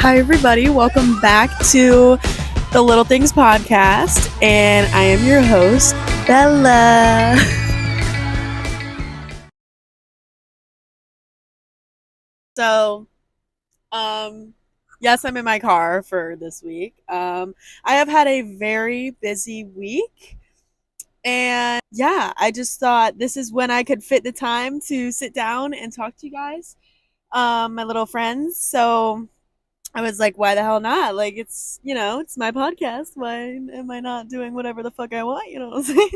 Hi, everybody. Welcome back to the Little Things Podcast. And I am your host, Bella. So, yes, I'm in my car for this week. I have had a very busy week. And yeah, I just thought this is when I could fit the time to sit down and talk to you guys, my little friends. So, I was like, why the hell not? Like, it's my podcast. Why am I not doing whatever the fuck I want? You know what I'm saying?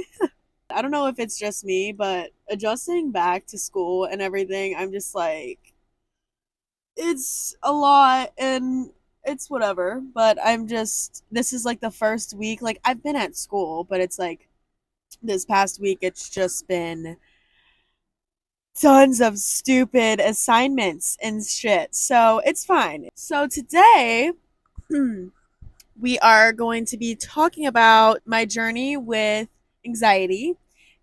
I don't know if it's just me, but adjusting back to school and everything, I'm just like, it's a lot and it's whatever. But this is like the first week. Like, I've been at school, but it's like this past week, it's just been tons of stupid assignments and shit. So it's fine. So today, we are going to be talking about my journey with anxiety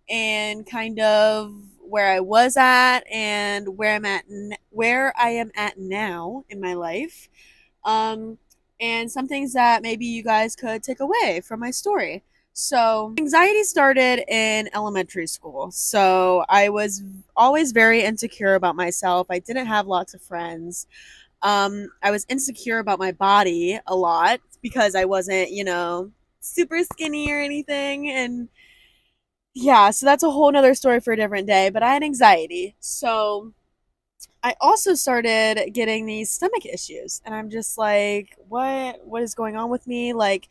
and kind of where I was at and where I am at now in my life. Um, and some things that maybe you guys could take away from my story. So, anxiety started in elementary school. So, I was always very insecure about myself. I didn't have lots of friends. I was insecure about my body a lot because I wasn't, super skinny or anything. And yeah, so that's a whole nother story for a different day. But I had anxiety. So I also started getting these stomach issues. And I'm just like, what is going on with me? Like,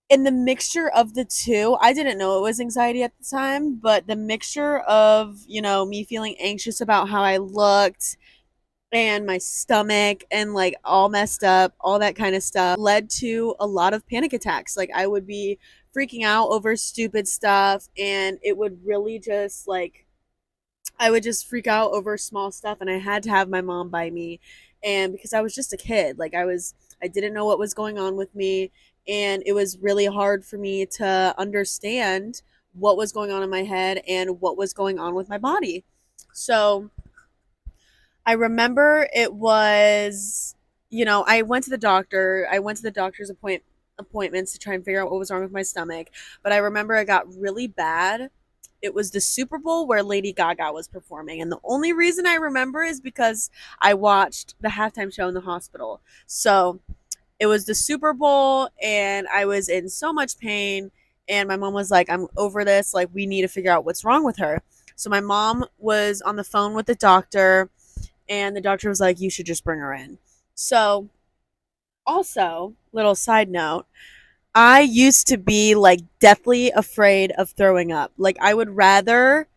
in the mixture of the two, I didn't know it was anxiety at the time, but the mixture of, me feeling anxious about how I looked and my stomach and like all messed up, all that kind of stuff led to a lot of panic attacks. Like I would be freaking out over stupid stuff and it would really just like I would just freak out over small stuff and I had to have my mom by me. And because I was just a kid, I didn't know what was going on with me and it was really hard for me to understand what was going on in my head and what was going on with my body. So, I remember it was, I went to the doctor. I went to the doctor's appointments to try and figure out what was wrong with my stomach. But I remember it got really bad. It was the Super Bowl where Lady Gaga was performing. And the only reason I remember is because I watched the halftime show in the hospital. So it was the Super Bowl and I was in so much pain. And my mom was like, I'm over this. Like, we need to figure out what's wrong with her. So my mom was on the phone with the doctor and the doctor was like, you should just bring her in. So, also, little side note, I used to be like deathly afraid of throwing up. Like, I would rather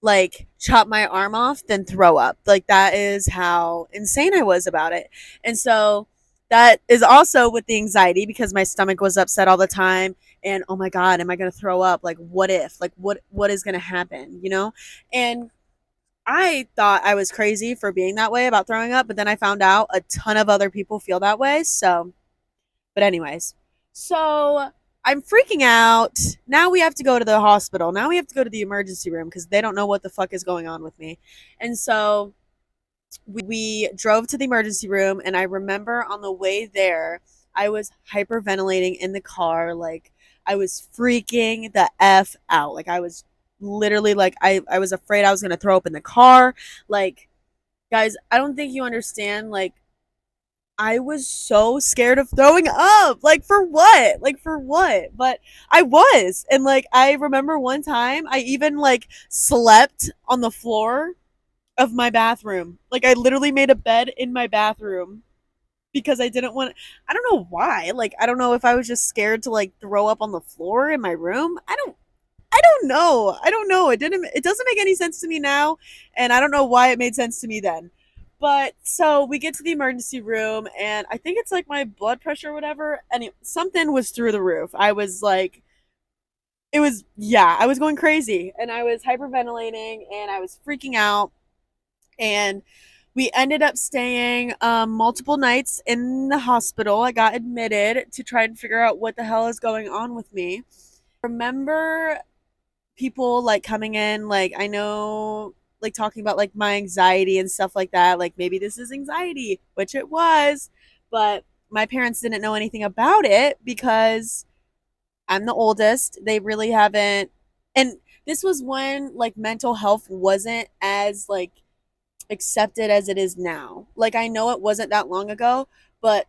like chop my arm off than throw up. Like, that is how insane I was about it. And so, that is also with the anxiety because my stomach was upset all the time and oh my god, am I going to throw up? Like what if? Like what is going to happen, And I thought I was crazy for being that way about throwing up, but then I found out a ton of other people feel that way. So, but anyways, so I'm freaking out. Now we have to go to the hospital. Now we have to go to the emergency room because they don't know what the fuck is going on with me. And so we drove to the emergency room, and I remember on the way there, I was hyperventilating in the car. Like, I was freaking the F out. Like, I was literally like, I was afraid I was going to throw up in the car. Like, guys, I don't think you understand. Like, I was so scared of throwing up. Like, for what? Like, for what? But I was. And, like, I remember one time I even, like, slept on the floor of my bathroom. Like I literally made a bed in my bathroom because I didn't want I don't know why. Like I don't know if I was just scared to like throw up on the floor in my room. I don't know. I don't know. It doesn't make any sense to me now and I don't know why it made sense to me then. But so we get to the emergency room and I think it's like my blood pressure or whatever and something was through the roof. I was like I was going crazy and I was hyperventilating and I was freaking out and we ended up staying multiple nights in the hospital. I got admitted to try and figure out what the hell is going on with me. Remember people like coming in, like I know, like talking about like my anxiety and stuff like that. Like maybe this is anxiety, which it was, But my parents didn't know anything about it because I'm the oldest. They really haven't. And this was when like mental health wasn't as like accepted as it is now. Like I know it wasn't that long ago, but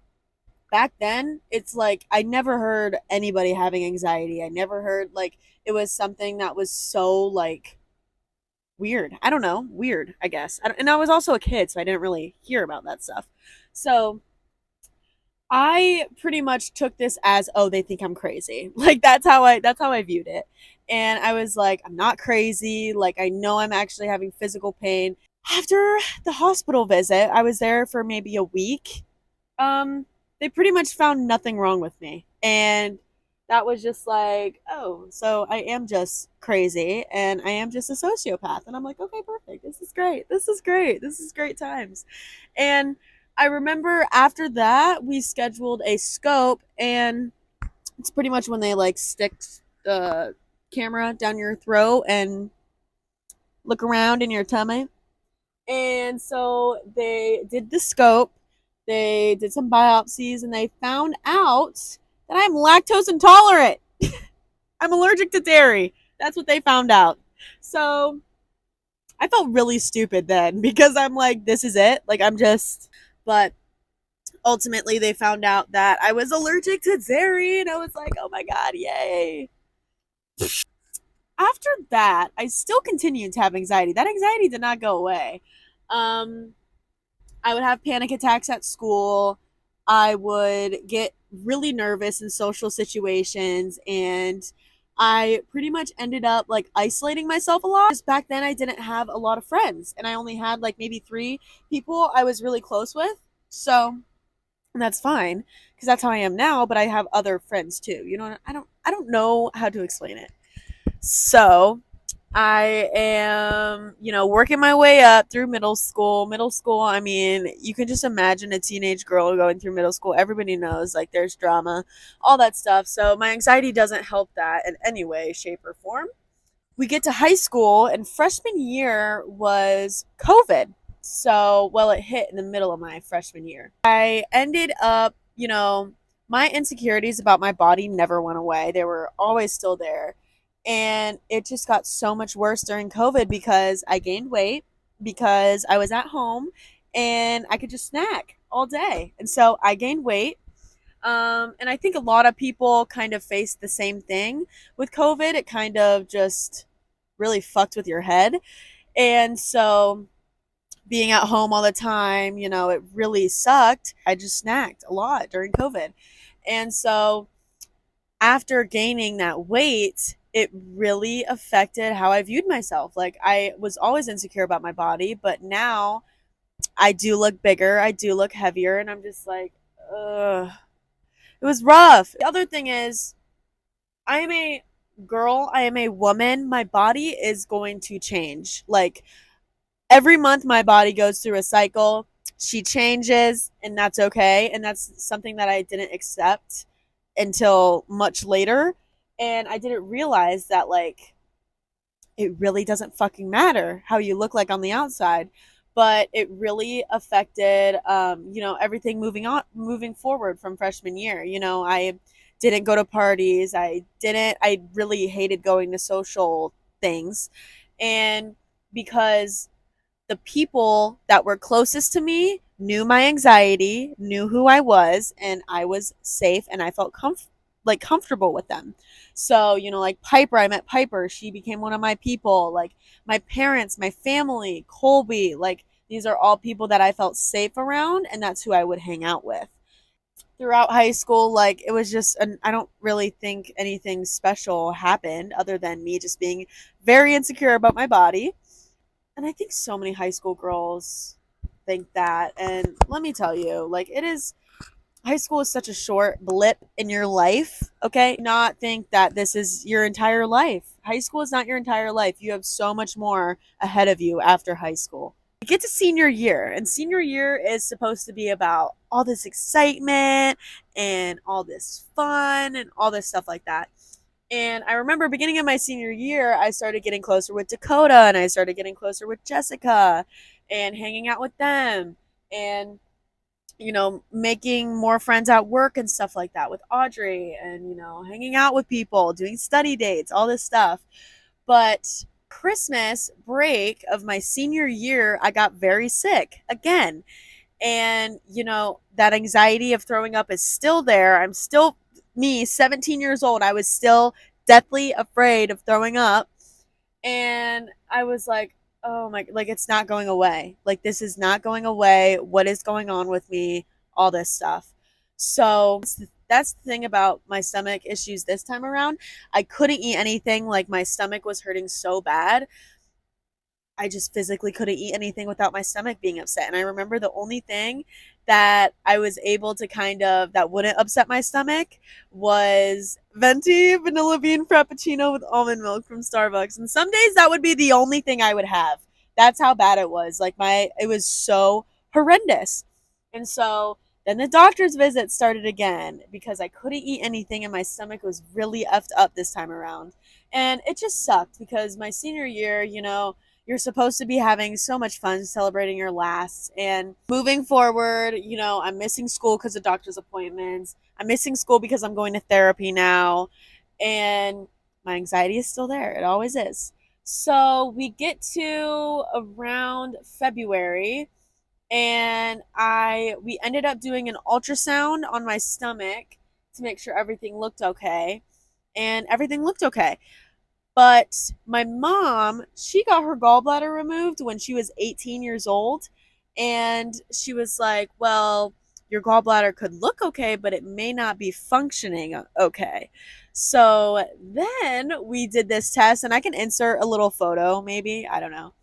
back then it's like I never heard anybody having anxiety. I never heard like it was something that was so like weird. I don't know, weird, I guess. And I was also a kid, so I didn't really hear about that stuff. So I pretty much took this as, oh, they think I'm crazy. Like that's how I viewed it. And I was like, I'm not crazy. Like I know I'm actually having physical pain. After the hospital visit, I was there for maybe a week. Um they pretty much found nothing wrong with me. And that was just like, oh, so I am just crazy and I am just a sociopath. And I'm like, okay, perfect. This is great. This is great. This is great times. And I remember after that, we scheduled a scope, and it's pretty much when they like stick the camera down your throat and look around in your tummy. And so they did the scope, they did some biopsies, and they found out that I'm lactose intolerant. I'm allergic to dairy. That's what they found out. So I felt really stupid then because I'm like, this is it. Like, I'm just, but ultimately they found out that I was allergic to dairy, and I was like, oh my God, yay. After that, I still continued to have anxiety. That anxiety did not go away. Um, I would have panic attacks at school. I would get really nervous in social situations, and I pretty much ended up like isolating myself a lot. Because back then I didn't have a lot of friends, and I only had like maybe 3 people I was really close with. So, and that's fine because that's how I am now, but I have other friends too. You know, I don't know how to explain it. So, I am, working my way up through middle school. Middle school, I mean, you can just imagine a teenage girl going through middle school. Everybody knows, like, there's drama, all that stuff. So, my anxiety doesn't help that in any way, shape, or form. We get to high school, and freshman year was COVID. So, well, it hit in the middle of my freshman year. I ended up, my insecurities about my body never went away. They were always still there. And it just got so much worse during COVID because I gained weight, because I was at home and I could just snack all day. And so I gained weight. And I think a lot of people kind of faced the same thing with COVID. It kind of just really fucked with your head. And so being at home all the time, it really sucked. I just snacked a lot during COVID. And so after gaining that weight, it really affected how I viewed myself. Like I was always insecure about my body, but now I do look bigger, I do look heavier, and I'm just like, ugh. It was rough. The other thing is, I am a girl, I am a woman. My body is going to change. Like every month, my body goes through a cycle. She changes, and that's okay. And that's something that I didn't accept until much later. And I didn't realize that, like, it really doesn't fucking matter how you look like on the outside. But it really affected, everything moving forward from freshman year. I didn't go to parties. I really hated going to social things. And because the people that were closest to me knew my anxiety, knew who I was, and I was safe and I felt comfortable with them. So, like Piper, I met Piper. She became one of my people. Like my parents, my family, Colby, like these are all people that I felt safe around, and that's who I would hang out with. Throughout high school, like it was just I don't really think anything special happened other than me just being very insecure about my body. And I think so many high school girls think that. And let me tell you, like, high school is such a short blip in your life, okay? Not think that this is your entire life. High school is not your entire life. You have so much more ahead of you after high school. You get to senior year, and senior year is supposed to be about all this excitement and all this fun and all this stuff like that. And I remember beginning of my senior year, I started getting closer with Dakota, and I started getting closer with Jessica and hanging out with them. And, making more friends at work and stuff like that with Audrey and, hanging out with people, doing study dates, all this stuff. But Christmas break of my senior year, I got very sick again. And, that anxiety of throwing up is still there. I'm still me, 17 years old. I was still deathly afraid of throwing up. And I was like, oh my, like, it's not going away. Like, this is not going away. What is going on with me? All this stuff. So that's the thing about my stomach issues this time around. I couldn't eat anything. Like, my stomach was hurting so bad. I just physically couldn't eat anything without my stomach being upset. And I remember the only thing that I was able to that wouldn't upset my stomach was venti vanilla bean frappuccino with almond milk from Starbucks. And some days that would be the only thing I would have. That's how bad it was. Like, it was so horrendous. And so then the doctor's visit started again because I couldn't eat anything and my stomach was really effed up this time around. And it just sucked because my senior year, you're supposed to be having so much fun celebrating your last. And moving forward, I'm missing school because of doctor's appointments. I'm missing school because I'm going to therapy now. And my anxiety is still there. It always is. So we get to around February and we ended up doing an ultrasound on my stomach to make sure everything looked okay. And everything looked okay. But my mom, she got her gallbladder removed when she was 18 years old. And she was like, well, your gallbladder could look okay, but it may not be functioning okay. So then we did this test, and I can insert a little photo, maybe. I don't know.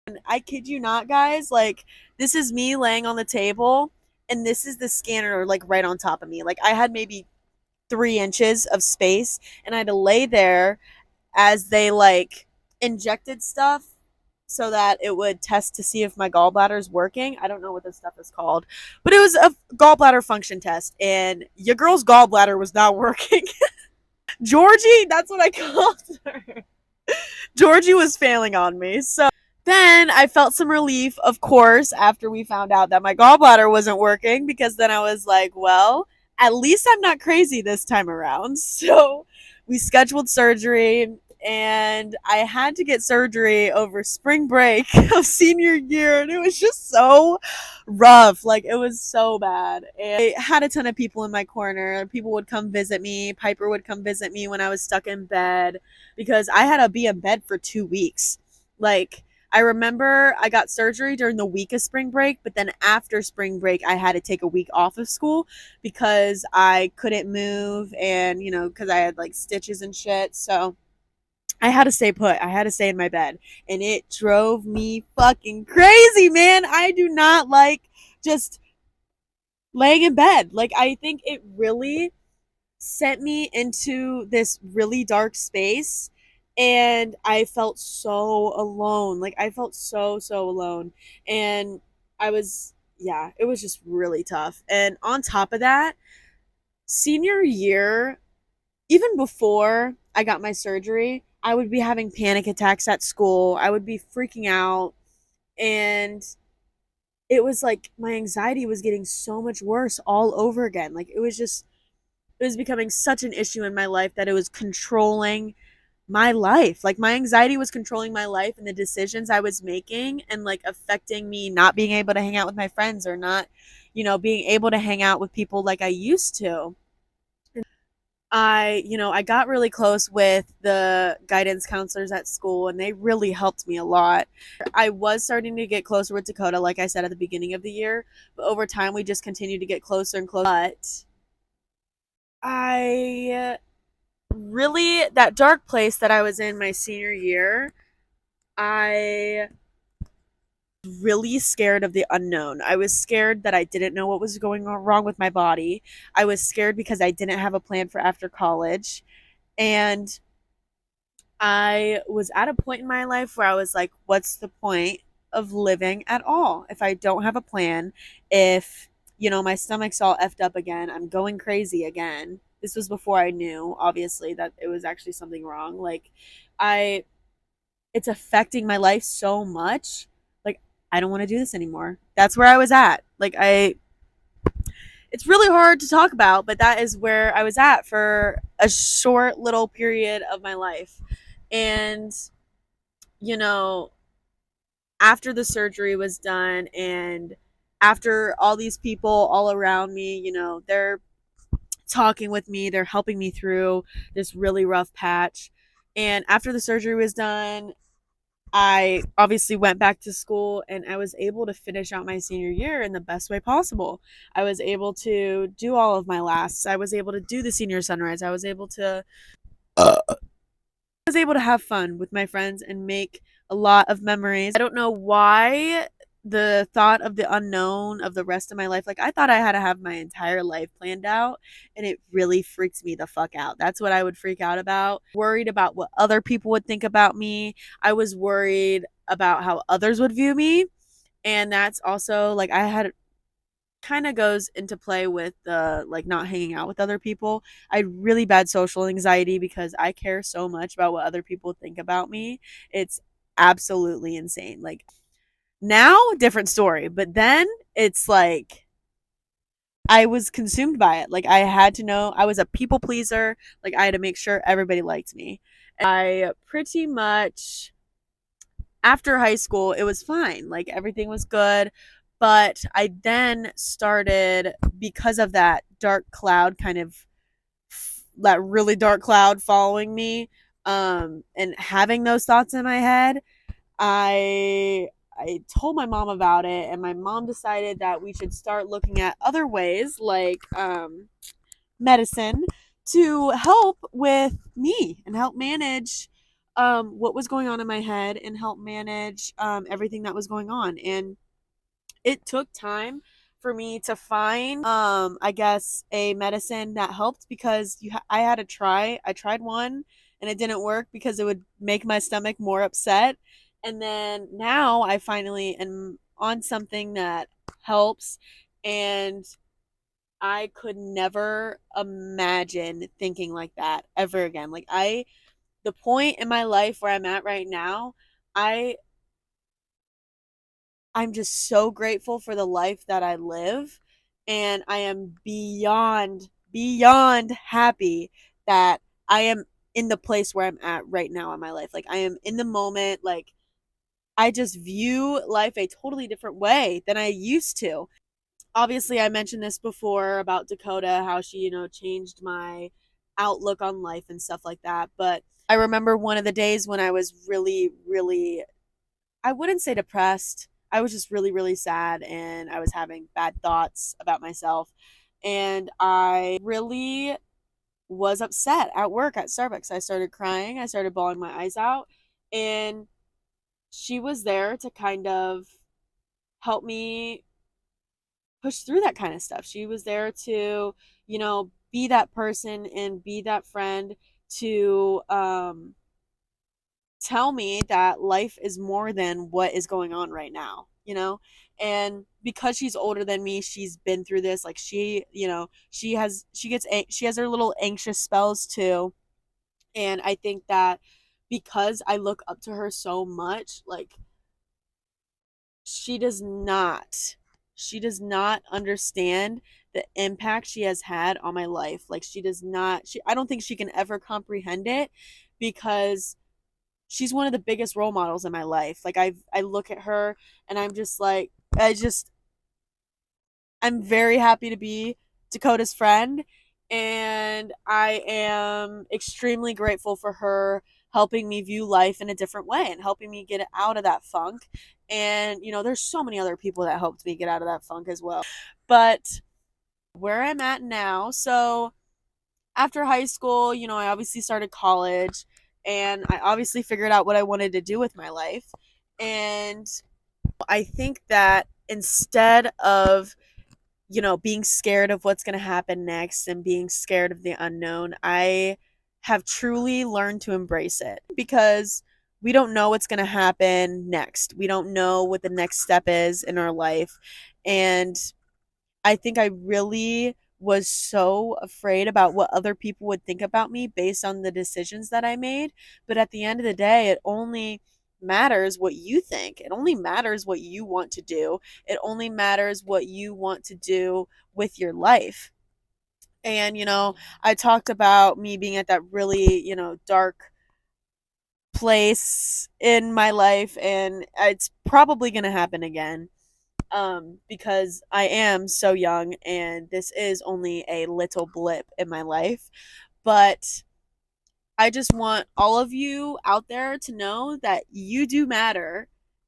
And I kid you not, guys. Like, this is me laying on the table, and this is the scanner, like, right on top of me. Like, I had maybe 3 inches of space, and I had to lay there as they like injected stuff so that it would test to see if my gallbladder is working. I don't know what this stuff is called, but it was a gallbladder function test, and your girl's gallbladder was not working. Georgie, that's what I called her. Georgie was failing on me. So then I felt some relief, of course, after we found out that my gallbladder wasn't working, because then I was like, well, at least I'm not crazy this time around. So we scheduled surgery, and I had to get surgery over spring break of senior year, and it was just so rough. Like, it was so bad. And I had a ton of people in my corner. People would come visit me. Piper would come visit me when I was stuck in bed because I had to be in bed for 2 weeks. Like, I remember I got surgery during the week of spring break, but then after spring break, I had to take a week off of school because I couldn't move and, because I had like stitches and shit. So I had to stay put. I had to stay in my bed. And it drove me fucking crazy, man. I do not like just laying in bed. Like, I think it really sent me into this really dark space, and I felt so alone. Like, I felt so alone. And yeah, it was just really tough. And on top of that, senior year, even before I got my surgery, I would be having panic attacks at school. I would be freaking out. And it was like my anxiety was getting so much worse all over again. Like, it was becoming such an issue in my life that it was controlling my life. Like, my anxiety was controlling my life and the decisions I was making, and like affecting me not being able to hang out with my friends, or not, being able to hang out with people like I used to. I got really close with the guidance counselors at school, and they really helped me a lot. I was starting to get closer with Dakota, like I said at the beginning of the year, but over time we just continued to get closer and closer. But I really, that dark place that I was in my senior year, I really scared of the unknown. I was scared that I didn't know what was going on wrong with my body. I was scared because I didn't have a plan for after college. And I was at a point in my life where I was like, what's the point of living at all if I don't have a plan? If, my stomach's all effed up again, I'm going crazy again. This was before I knew, obviously, that it was actually something wrong. Like, I, it's affecting my life so much. Like, I don't want to do this anymore. That's where I was at. Like, it's really hard to talk about, but that is where I was at for a short little period of my life. And, you know, after the surgery was done and after all these people all around me, they're talking with me, they're helping me through this really rough patch. And after the surgery was done, I obviously went back to school and I was able to finish out my senior year in the best way possible. I was able to do all of my lasts. I was able to do the senior sunrise. I was able to have fun with my friends and make a lot of memories. I don't know why the thought of the unknown of the rest of my life, like I thought I had to have my entire life planned out, and it really freaks me the fuck out. That's what I would freak out about. Worried about what other people would think about me. I was worried about how others would view me. And that's also like I had kind of goes into play with the like not hanging out with other people. I had really bad social anxiety because I care so much about what other people think about me. It's absolutely insane. Like now, different story, but then it's like I was consumed by it. Like I had to know I was a people pleaser. Like I had to make sure everybody liked me. I pretty much after high school, it was fine. Like everything was good. But I then started, because of that dark cloud kind of, that really dark cloud following me, and having those thoughts in my head, I told my mom about it, and my mom decided that we should start looking at other ways, like medicine, to help with me and help manage what was going on in my head and help manage everything that was going on. And it took time for me to find I guess a medicine that helped, because I had to try. I tried one and it didn't work because it would make my stomach more upset. And then now I finally am on something that helps, and I could never imagine thinking like that ever again. Like the point in my life where I'm at right now, I I'm just so grateful for the life that I live, and I am beyond happy that I am in the place where I'm at right now in my life. Like I am in the moment, like I just view life a totally different way than I used to. Obviously, I mentioned this before about Dakota, how she, changed my outlook on life and stuff like that, but I remember one of the days when I was really, really, I wouldn't say depressed. I was just really, really sad, and I was having bad thoughts about myself. And I really was upset at work at Starbucks. I started crying. I started bawling my eyes out. And she was there to kind of help me push through that kind of stuff. She was there to, be that person and be that friend to tell me that life is more than what is going on right now. And because she's older than me, she's been through this. Like she has her little anxious spells too. And I think that because I look up to her so much, like she does not she does not understand the impact she has had on my life. Like she does not she I don't think she can ever comprehend it, because she's one of the biggest role models in my life. Like I look at her and I'm just like I'm very happy to be Dakota's friend, and I am extremely grateful for her helping me view life in a different way and helping me get out of that funk. And there's so many other people that helped me get out of that funk as well. But where I'm at now, so after high school, I obviously started college, and I obviously figured out what I wanted to do with my life. And I think that instead of, being scared of what's going to happen next and being scared of the unknown, I have truly learned to embrace it, because we don't know what's going to happen next. We don't know what the next step is in our life. And I think I really was so afraid about what other people would think about me based on the decisions that I made. But at the end of the day, it only matters what you think. It only matters what you want to do. It only matters what you want to do with your life. And, I talked about me being at that really, dark place in my life, and it's probably going to happen again. Because I am so young and this is only a little blip in my life. But I just want all of you out there to know that you do matter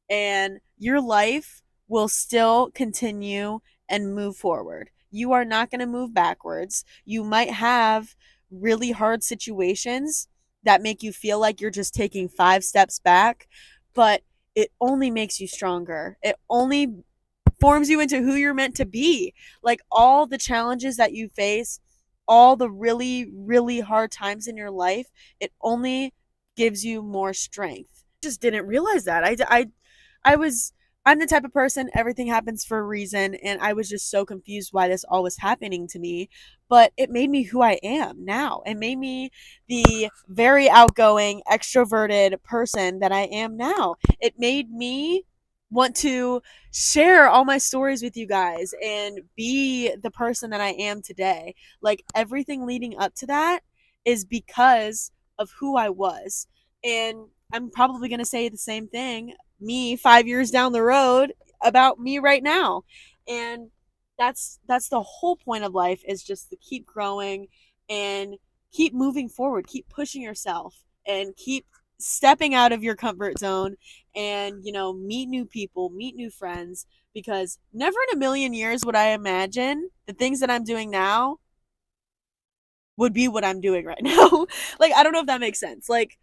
and your life will still continue and move forward. You are not going to move backwards. You might have really hard situations that make you feel like you're just taking 5 steps back, but it only makes you stronger. It only forms you into who you're meant to be. Like all the challenges that you face, all the really, really hard times in your life, it only gives you more strength. Just didn't realize that. I was I'm the type of person, everything happens for a reason, and I was just so confused why this all was happening to me. But it made me who I am now. It made me the very outgoing, extroverted person that I am now. It made me want to share all my stories with you guys and be the person that I am today. Like everything leading up to that is because of who I was. And I'm probably going to say the same thing me 5 years down the road about me right now. And that's the whole point of life, is just to keep growing and keep moving forward, keep pushing yourself and keep stepping out of your comfort zone and meet new people, meet new friends, because never in a million years would I imagine the things that I'm doing now would be what I'm doing right now. Like I don't know if that makes sense. Like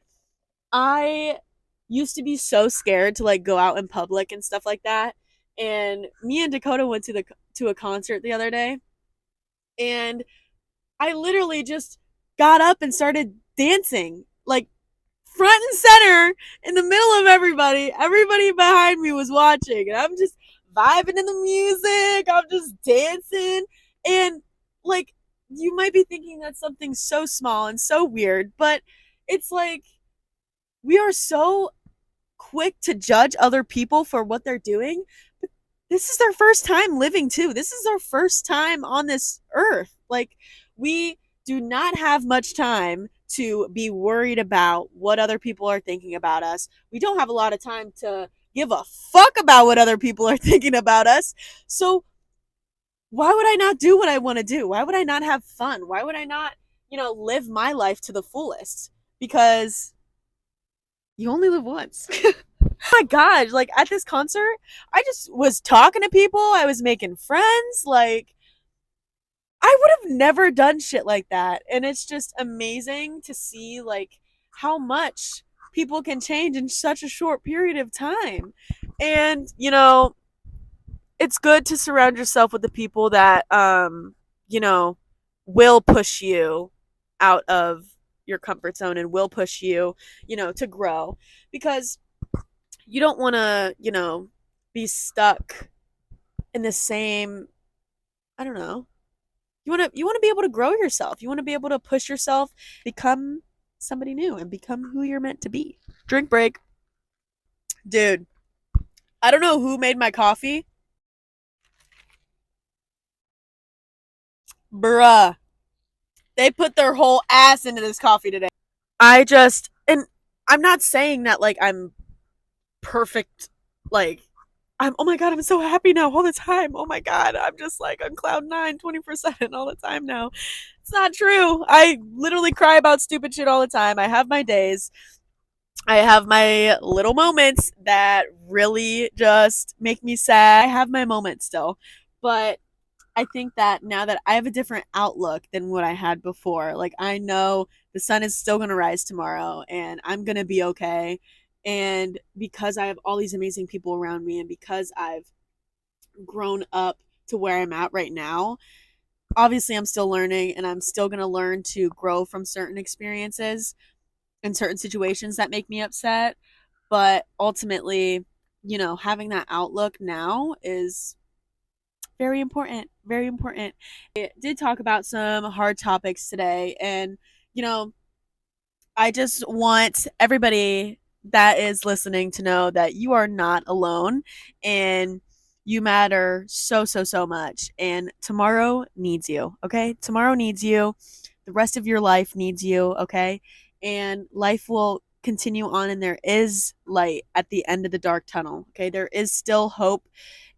I used to be so scared to like go out in public and stuff like that. And me and Dakota went to a concert the other day, and I literally just got up and started dancing, like front and center in the middle of everybody. Everybody behind me was watching, and I'm just vibing in the music. I'm just dancing. And like, you might be thinking that's something so small and so weird, but it's like we are so quick to judge other people for what they're doing. But this is their first time living too. This is our first time on this earth. Like, we do not have much time to be worried about what other people are thinking about us. We don't have a lot of time to give a fuck about what other people are thinking about us. So why would I not do what I want to do? Why would I not have fun? Why would I not, live my life to the fullest? Because you only live once. My God, like at this concert, I just was talking to people. I was making friends. Like, I would have never done shit like that. And it's just amazing to see like how much people can change in such a short period of time. And, it's good to surround yourself with the people that you know, will push you out of your comfort zone and will push you, to grow, because you don't want to, be stuck in the same, I don't know. You want to be able to grow yourself. You want to be able to push yourself, become somebody new and become who you're meant to be. Drink break. Dude, I don't know who made my coffee. Bruh. They put their whole ass into this coffee today. And I'm not saying that like I'm perfect, like oh my God, I'm so happy now all the time. Oh my God, I'm just like on cloud nine 24/7 all the time now. It's not true. I literally cry about stupid shit all the time. I have my days. I have my little moments that really just make me sad. I have my moments still. But I think that now that I have a different outlook than what I had before, like I know the sun is still going to rise tomorrow and I'm going to be okay. And because I have all these amazing people around me and because I've grown up to where I'm at right now, obviously I'm still learning and I'm still going to learn to grow from certain experiences and certain situations that make me upset. But ultimately, having that outlook now is very important. Very important. I did talk about some hard topics today, and you know, I just want everybody that is listening to know that you are not alone and you matter so, so, so much. And tomorrow needs you, okay? Tomorrow needs you. The rest of your life needs you, okay? And life will continue on, and there is light at the end of the dark tunnel, okay? There is still hope,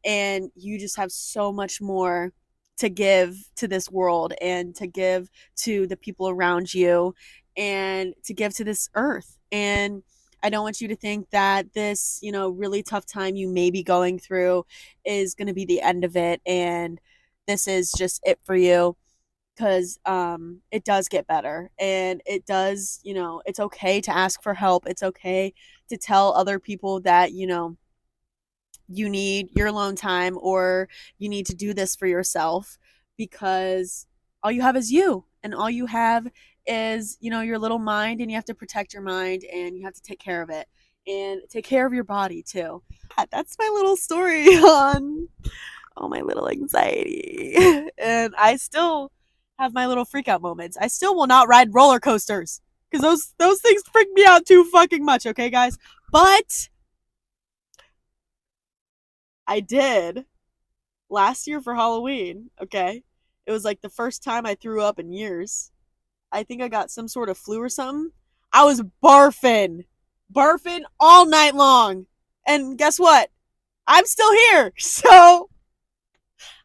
and you just have so much more to give to this world and to give to the people around you and to give to this earth. And I don't want you to think that this, really tough time you may be going through is going to be the end of it and this is just it for you, because it does get better, and it does, it's okay to ask for help. It's okay to tell other people that, you need your alone time or you need to do this for yourself, because all you have is you, and all you have is, your little mind, and you have to protect your mind and you have to take care of it and take care of your body too. That's my little story on all my little anxiety. And I still have my little freak out moments. I still will not ride roller coasters because those things freak me out too fucking much, okay guys? But I did last year for Halloween, okay? It was like the first time I threw up in years. I think I got some sort of flu or something. I was barfing all night long. And guess what? I'm still here. So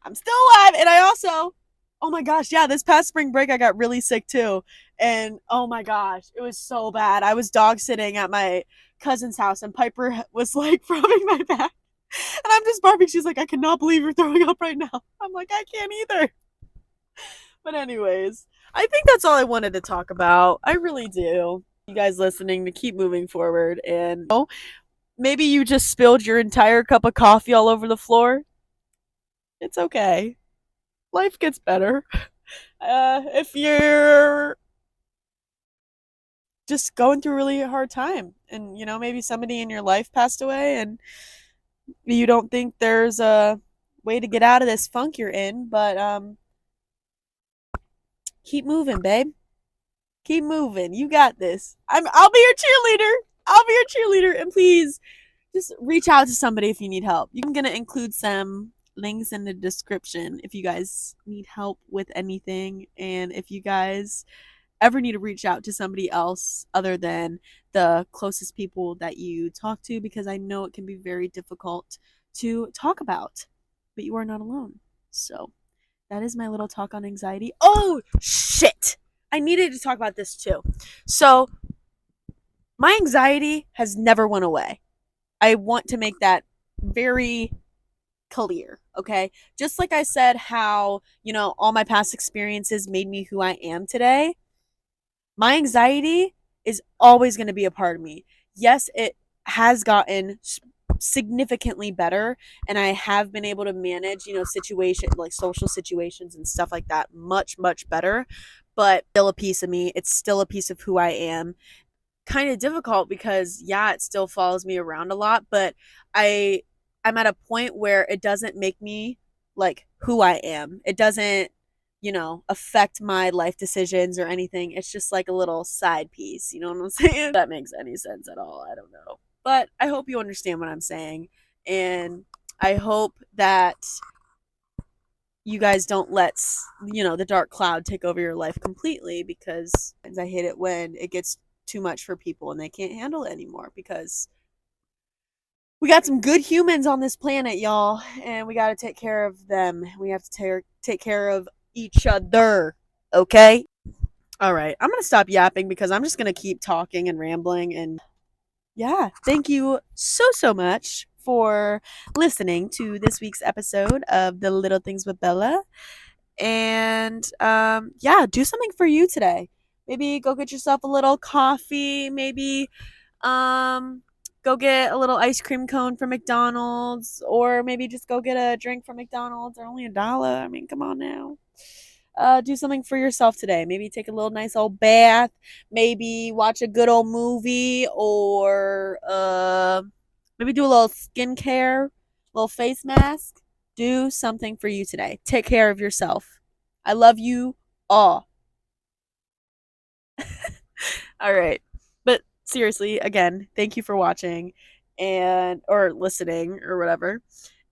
I'm still alive. And I also, oh my gosh, yeah, this past spring break, I got really sick too. And oh my gosh, it was so bad. I was dog sitting at my cousin's house, and Piper was like rubbing my back. And I'm just barfing. She's like, I cannot believe you're throwing up right now. I'm like, I can't either. But, anyways, I think that's all I wanted to talk about. I really do. You guys listening to keep moving forward. And maybe you just spilled your entire cup of coffee all over the floor. It's okay. Life gets better. If you're just going through a really hard time, and maybe somebody in your life passed away, and you don't think there's a way to get out of this funk you're in, but keep moving, babe. Keep moving. You got this. I'll be your cheerleader. I'll be your cheerleader. And please just reach out to somebody if you need help. I'm going to include some links in the description if you guys need help with anything, and if you guys ever need to reach out to somebody else other than the closest people that you talk to, because I know it can be very difficult to talk about, but you are not alone. So that is my little talk on anxiety. Oh, shit. I needed to talk about this too. So my anxiety has never went away. I want to make that very clear, okay? Just like I said how, all my past experiences made me who I am today, my anxiety is always going to be a part of me. Yes, it has gotten significantly better, and I have been able to manage, situation like social situations and stuff like that much, much better. But still a piece of me. It's still a piece of who I am. Kind of difficult because yeah, it still follows me around a lot, but I I'm at a point where it doesn't make me like who I am. It doesn't, affect my life decisions or anything. It's just like a little side piece, you know what I'm saying? If that makes any sense at all. I don't know. But I hope you understand what I'm saying, and I hope that you guys don't let, the dark cloud take over your life completely, because I hate it when it gets too much for people and they can't handle it anymore, because we got some good humans on this planet, y'all, and we got to take care of them. We have to take care of each other, okay? All right, I'm going to stop yapping because I'm just going to keep talking and rambling. And yeah, thank you so, so much for listening to this week's episode of The Little Things with Bella. And yeah, do something for you today. Maybe go get yourself a little coffee. Maybe go get a little ice cream cone from McDonald's, or maybe just go get a drink from McDonald's. They're only $1. I mean, come on now. Do something for yourself today. Maybe take a little nice old bath. Maybe watch a good old movie, or maybe do a little skincare, little face mask. Do something for you today. Take care of yourself. I love you all. All right. But seriously, again, thank you for watching and or listening or whatever.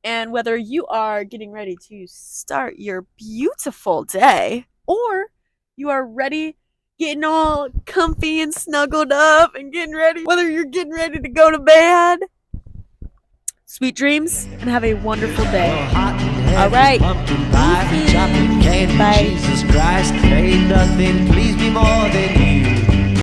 And whether you are getting ready to start your beautiful day or you are ready, getting all comfy and snuggled up and getting ready, whether you're getting ready to go to bed, sweet dreams and have a wonderful day. All right. Chocolate candy, Bye. Jesus Christ, ain't nothing please me more than you.